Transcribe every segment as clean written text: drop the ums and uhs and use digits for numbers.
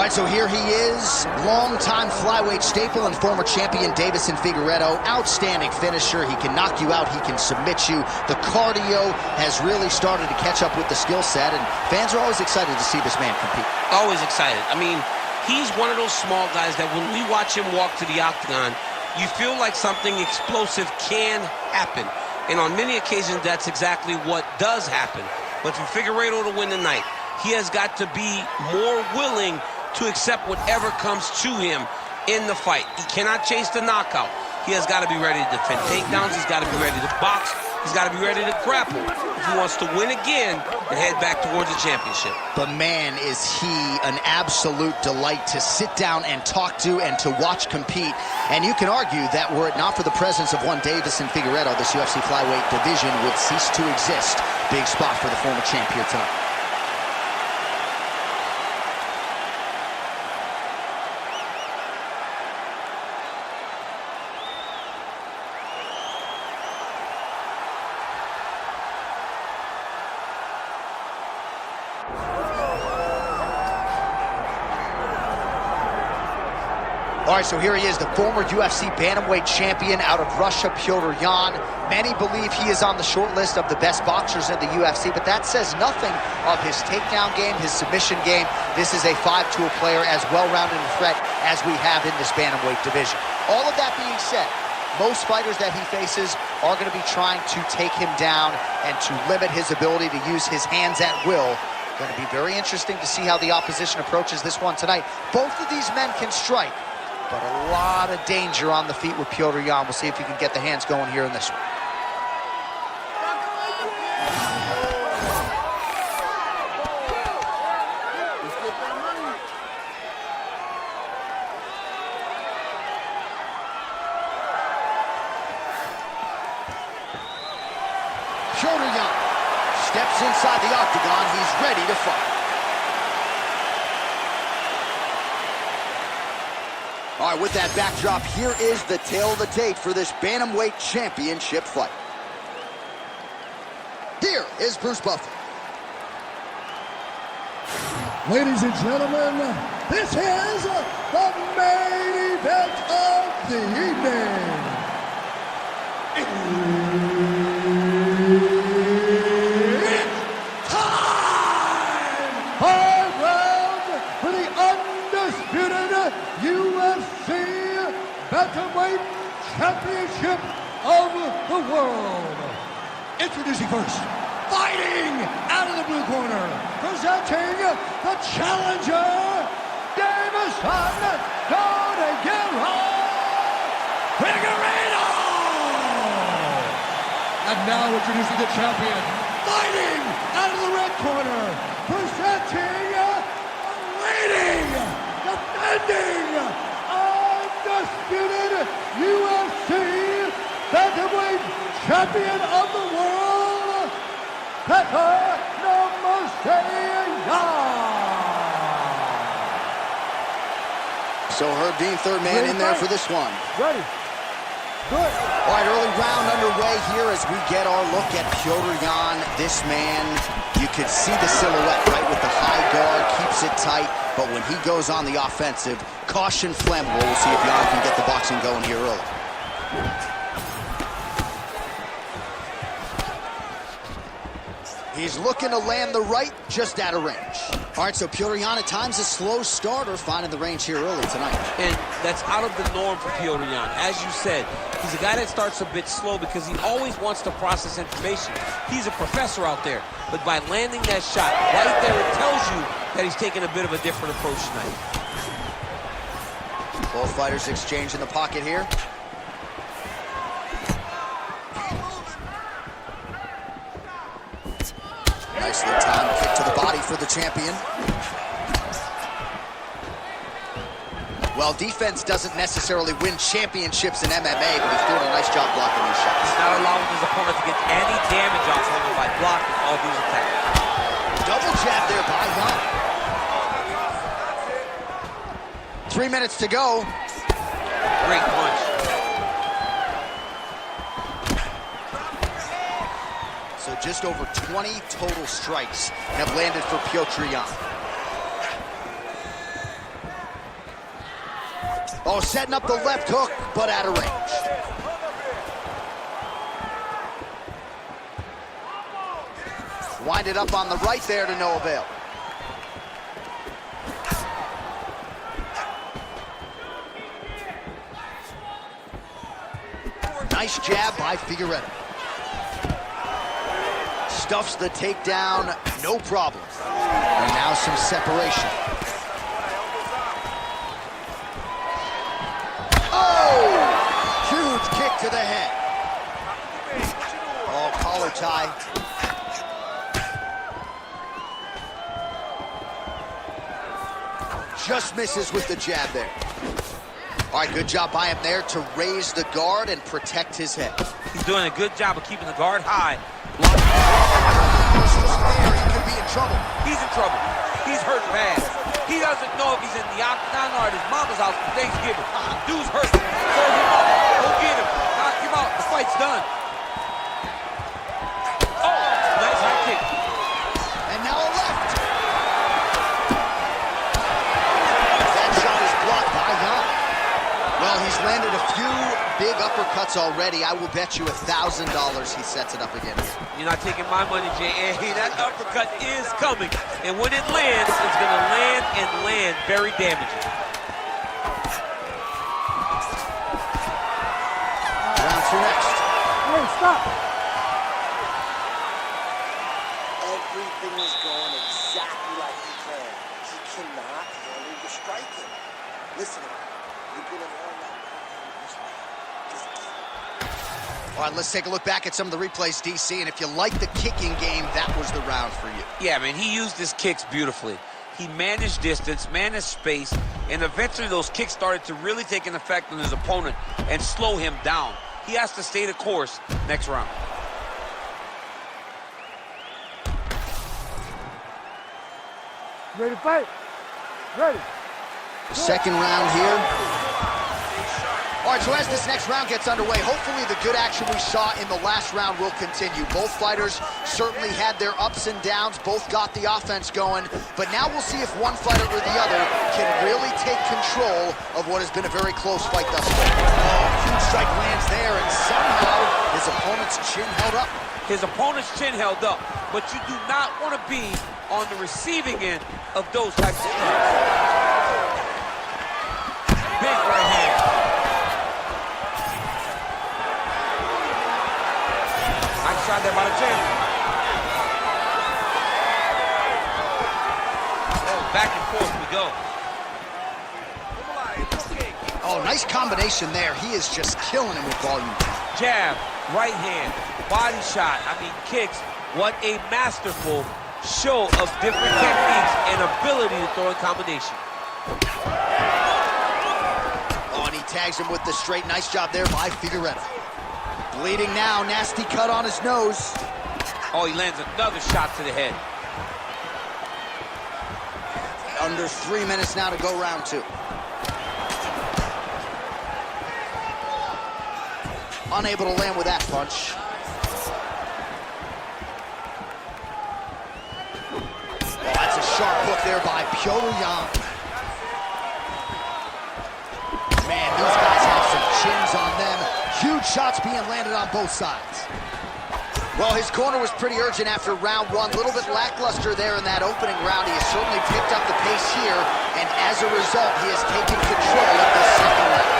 All right, so here he is, longtime flyweight staple and former champion Deiveson Figueiredo. Outstanding finisher. He can knock you out. He can submit you. The cardio has really started to catch up with the skill set, and fans are always excited to see this man compete. Always excited. I mean, he's one of those small guys that when we watch him walk to the octagon, you feel like something explosive can happen. And on many occasions, that's exactly what does happen. But for Figueiredo to win tonight, he has got to be more willing to accept whatever comes to him in the fight. He cannot chase the knockout. He has got to be ready to defend takedowns. He's got to be ready to box. He's got to be ready to grapple if he wants to win again and head back towards the championship. But man, is he an absolute delight to sit down and talk to and to watch compete. And you can argue that were it not for the presence of one Deiveson Figueiredo, this UFC flyweight division would cease to exist. Big spot for the former champ here tonight. All right, so here he is, the former UFC bantamweight champion out of Russia, Petr Yan. Many believe he is on the short list of the best boxers in the UFC, but that says nothing of his takedown game, his submission game. This is a five-tool player, as well-rounded a threat as we have in this bantamweight division. All of that being said, most fighters that he faces are going to be trying to take him down and to limit his ability to use his hands at will. Going to be very interesting to see how the opposition approaches this one tonight. Both of these men can strike, but a lot of danger on the feet with Petr Yan. We'll see if he can get the hands going here in this one. Petr Yan steps inside the octagon. He's ready to fight. All right, with that backdrop, here is the tale of the tape for this bantamweight championship fight. Here is Bruce Buffer. Ladies and gentlemen, this is the main event of the evening. It's time! 5 rounds for the undisputed UFC Bantamweight Championship of the world. Introducing first, fighting out of the blue corner, presenting the challenger, Deiveson Figueiredo. And now introducing the champion, fighting out of the red corner, presenting leading, defending, undisputed UFC Bantamweight Champion of the world, Petr Yan. So Herb Dean, third man in there for this one. Ready. Good. All right, early round underway here as we get our look at Petr Yan. This man, you could see the silhouette, right, with the high guard, keeps it tight, but when he goes on the offensive, caution flammable. We'll see if Yan can get the boxing going here early. He's looking to land the right, just out of range. All right, so Petr Yan at times a slow starter, finding the range here early tonight. And that's out of the norm for Petr Yan. As you said, he's a guy that starts a bit slow because he always wants to process information. He's a professor out there, but by landing that shot right there, it tells you that he's taking a bit of a different approach tonight. Both fighters exchange in the pocket here. Nicely timed kick to the body for the champion. Well, defense doesn't necessarily win championships in MMA, but he's doing a nice job blocking these shots. He's not allowing his opponent to get any damage off of him by blocking all these attacks. Double jab there by Yan. 3 minutes to go. Great punch. So just over 20 total strikes have landed for Petr Yan. Oh, setting up the left hook, but out of range. Winded up on the right there to no avail. Nice jab by Figueiredo. Stuffs the takedown, no problem. And now some separation. Oh! Huge kick to the head. Oh, collar tie. Just misses with the jab there. All right, good job by him there to raise the guard and protect his head. He's doing a good job of keeping the guard high. There, he could be in trouble. He's in trouble. He's hurt bad. He doesn't know if he's in the octagon or at his mama's house for Thanksgiving. Dude's hurt. Serve him up. Go get him. Knock him out. The fight's done. Oh, nice high kick. And now a left. That shot is blocked by Yan. Well, he's landed a few big uppercuts already. I will bet you $1,000 he sets it up again here. You're not taking my money, J.A. That uppercut is coming. And when it lands, it's going to land and land very damaging. Round two next. Hey, stop. Everything is going exactly like he planned. He cannot handle the striking. Listen, you're going to learn that. All right, let's take a look back at some of the replays, DC, and if you like the kicking game, that was the round for you. Yeah, man, he used his kicks beautifully. He managed distance, managed space, and eventually those kicks started to really take an effect on his opponent and slow him down. He has to stay the course next round. Ready to fight? Ready. The second round here. All right, so as this next round gets underway, hopefully the good action we saw in the last round will continue. Both fighters certainly had their ups and downs, both got the offense going, but now we'll see if one fighter or the other can really take control of what has been a very close fight thus far. Oh, huge strike lands there, and somehow his opponent's chin held up. His opponent's chin held up, but you do not want to be on the receiving end of those types of strikes. Big right hand. Nice shot there by the chin. Oh, back and forth we go. Oh, nice combination there. He is just killing him with volume. Jab, right hand, body shot, kicks. What a masterful show of different techniques and ability to throw in combination. Oh, and he tags him with the straight. Nice job there by Figueiredo. Bleeding now, nasty cut on his nose. Oh, he lands another shot to the head. Under 3 minutes now to go round two. Unable to land with that punch. Oh, that's a sharp hook there by Petr Yan. Man, these guys have some chins on them. Huge shots being landed on both sides. Well, his corner was pretty urgent after round one. A little bit lackluster there in that opening round. He has certainly picked up the pace here, and as a result, he has taken control of this second round.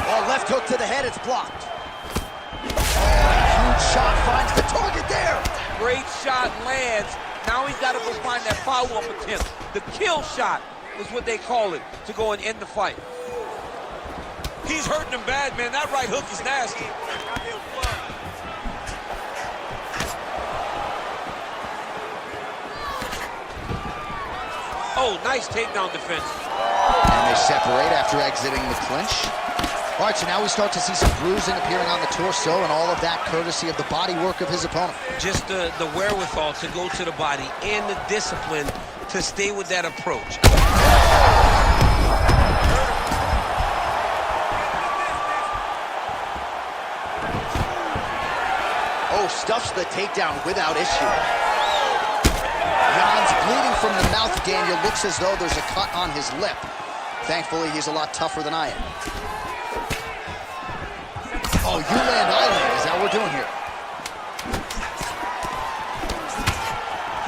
Oh, left hook to the head, it's blocked. Oh, huge shot finds the target there. Great shot lands. Now he's got to go find that follow-up attempt. The kill shot is what they call it, to go and end the fight. He's hurting him bad, man. That right hook is nasty. Oh, nice takedown defense. And they separate after exiting the clinch. All right, so now we start to see some bruising appearing on the torso, and all of that courtesy of the body work of his opponent. Just the wherewithal to go to the body and the discipline to stay with that approach. Oh, stuffs the takedown without issue. Yan's bleeding from the mouth, Daniel. Looks as though there's a cut on his lip. Thankfully, he's a lot tougher than I am. Oh, you land, I land. Is that what we're doing here?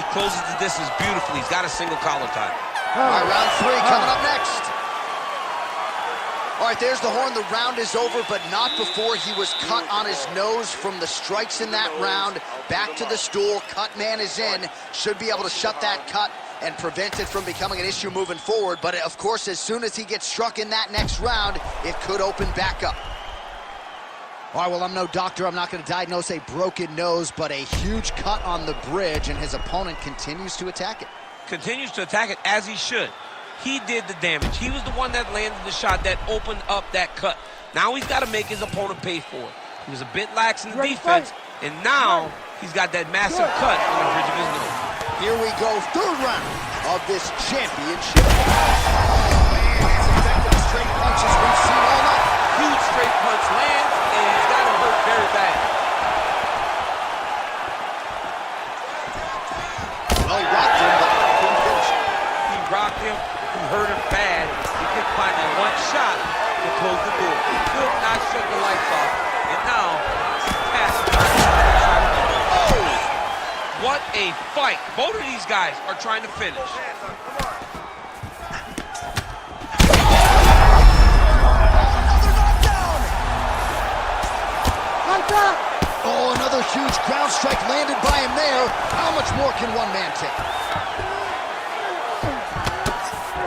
He closes the distance beautifully. He's got a single collar tie. All right, round 3 coming up next. All right, there's the horn. The round is over, but not before he was cut on his nose from the strikes in that round. Back to the stool. Cut man is in. Should be able to shut that cut and prevent it from becoming an issue moving forward. But, of course, as soon as he gets struck in that next round, it could open back up. All right, well, I'm no doctor. I'm not going to diagnose a broken nose, but a huge cut on the bridge, and his opponent continues to attack it. Continues to attack it as he should. He did the damage. He was the one that landed the shot that opened up that cut. Now he's got to make his opponent pay for it. He was a bit lax in the defense, and now he's got that massive cut on the bridge of his nose. Here we go, 3rd round of this championship. Man, as effective straight punches we've seen all night. Huge straight punch lands, and he's got him hurt very bad. Well, he rocked him, but couldn't finish it. He rocked him, he hurt him bad. He couldn't find that one shot to close the door. He could not shut the lights off, and now he's passing. Oh! What a fight. Both of these guys are trying to finish. Oh, another huge ground strike landed by him there. How much more can one man take?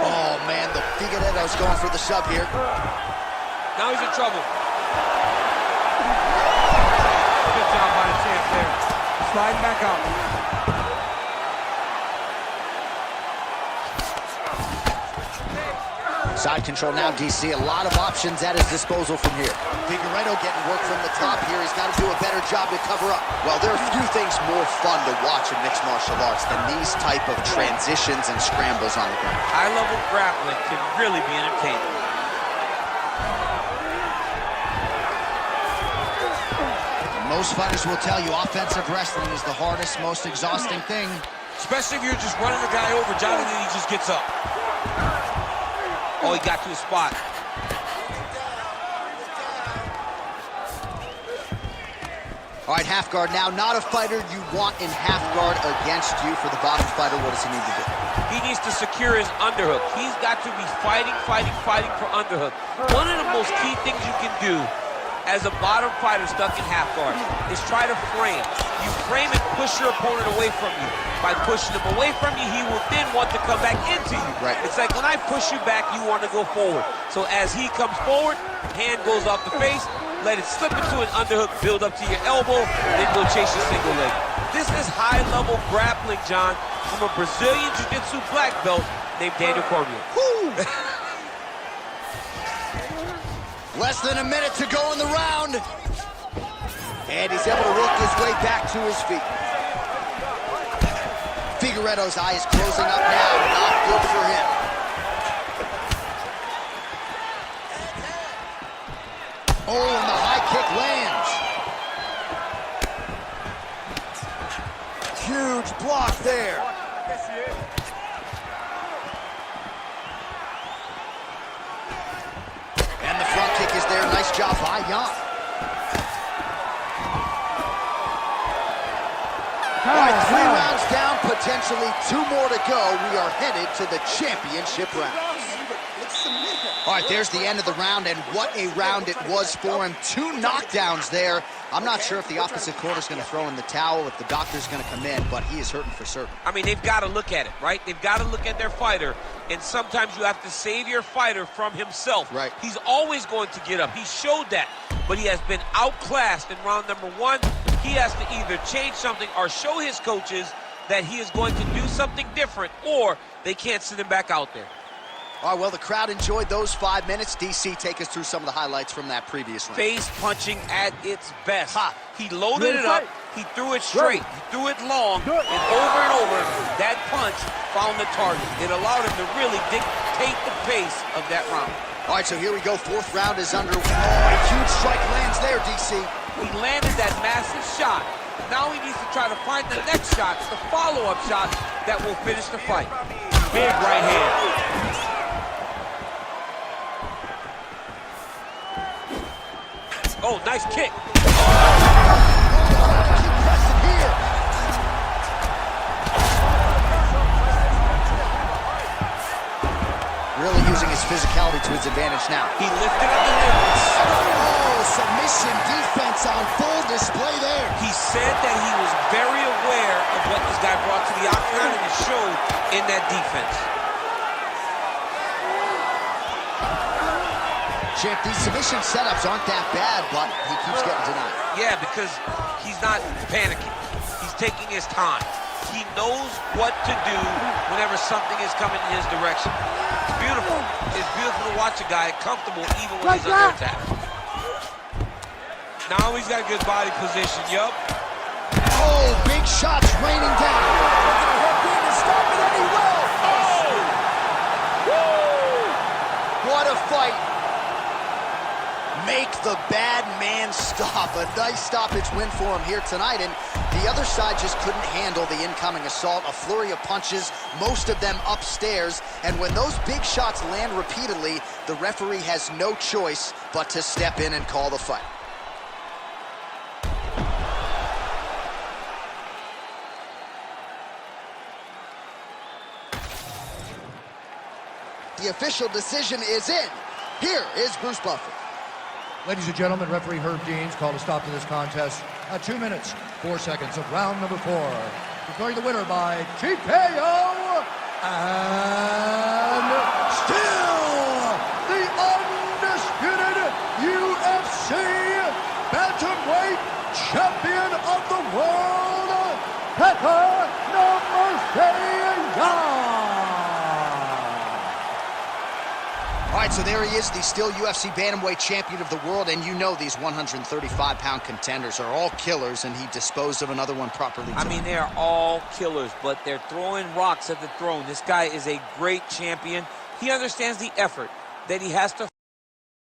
Oh, man, the Figueiredo's going for the sub here. Now he's in trouble. Good job by the champ there. Sliding back out. Side control now, DC. A lot of options at his disposal from here. Figueiredo getting work from the top here. He's got to do a better job to cover up. Well, there are few things more fun to watch in mixed martial arts than these type of transitions and scrambles on the ground. High-level grappling can really be entertaining. Most fighters will tell you offensive wrestling is the hardest, most exhausting thing. Especially if you're just running the guy over, Johnny, and he just gets up. Oh, he got to his spot. All right, half guard now. Not a fighter you want in half guard against you. For the bottom fighter, what does he need to do? He needs to secure his underhook. He's got to be fighting for underhook. One of the most key things you can do as a bottom fighter stuck in half guard is try to frame. You frame and push your opponent away from you. By pushing him away from you, he will then want to come back into you. Right. It's like when I push you back, you want to go forward. So as he comes forward, hand goes off the face, let it slip into an underhook, build up to your elbow, then go chase your single leg. This is high-level grappling, John, from a Brazilian Jiu-Jitsu black belt named Daniel Cormier. Less than a minute to go in the round. And he's able to work his way back to his feet. Figueiredo's eye is closing up now. Not good for him. Oh, and the high kick lands. Huge block there. And the front kick is there. Nice job by Yan. All right, 3 rounds down, potentially 2 more to go. We are headed to the championship round. All right, there's the end of the round, and what a round it was for him. 2 knockdowns there. I'm not sure if the opposite corner's going to throw in the towel, if the doctor's going to come in, but he is hurting for certain. I mean, they've got to look at it, right? They've got to look at their fighter, and sometimes you have to save your fighter from himself. Right. He's always going to get up. He showed that, but he has been outclassed in round number 1. He has to either change something or show his coaches that he is going to do something different, or they can't send him back out there. All right, well, the crowd enjoyed those 5 minutes. DC, take us through some of the highlights from that previous round. Face punching at its best. He loaded it up, he threw it straight, he threw it long, and over, that punch found the target. It allowed him to really dictate the pace of that round. All right, so here we go. 4th round is underway. Oh, a huge strike lands there, DC. He landed that massive shot. Now he needs to try to find the next shot, the follow-up shot that will finish the fight. Big right hand. Oh, nice kick. Really using his physicality to his advantage now. He lifted up the hips. Oh, submission defense on full display there. He said that he was very aware of what this guy brought to the octagon, and it showed in that defense. Champ, these submission setups aren't that bad, but he keeps getting denied. Yeah, because he's not panicking. He's taking his time. He knows what to do whenever something is coming in his direction. It's beautiful. It's beautiful to watch a guy comfortable even when he's under attack. Now he's got a good body position. Yup. Oh, big shots raining down. Stop it, and he will. Oh! Woo! What a fight. Make the bad man stop. A nice stoppage win for him here tonight, and the other side just couldn't handle the incoming assault. A flurry of punches, most of them upstairs, and when those big shots land repeatedly, the referee has no choice but to step in and call the fight. The official decision is in. Here is Bruce Buffer. Ladies and gentlemen, referee Herb Deans called a stop to this contest at 2 minutes, 4 seconds of round number 4. Declaring the winner by TKO, and still the undisputed UFC bantamweight champion of the world, Petr Yan. All right, so there he is, the still UFC bantamweight champion of the world, and you know these 135-pound contenders are all killers, and he disposed of another one properly tonight. I mean, they are all killers, but they're throwing rocks at the throne. This guy is a great champion. He understands the effort that he has to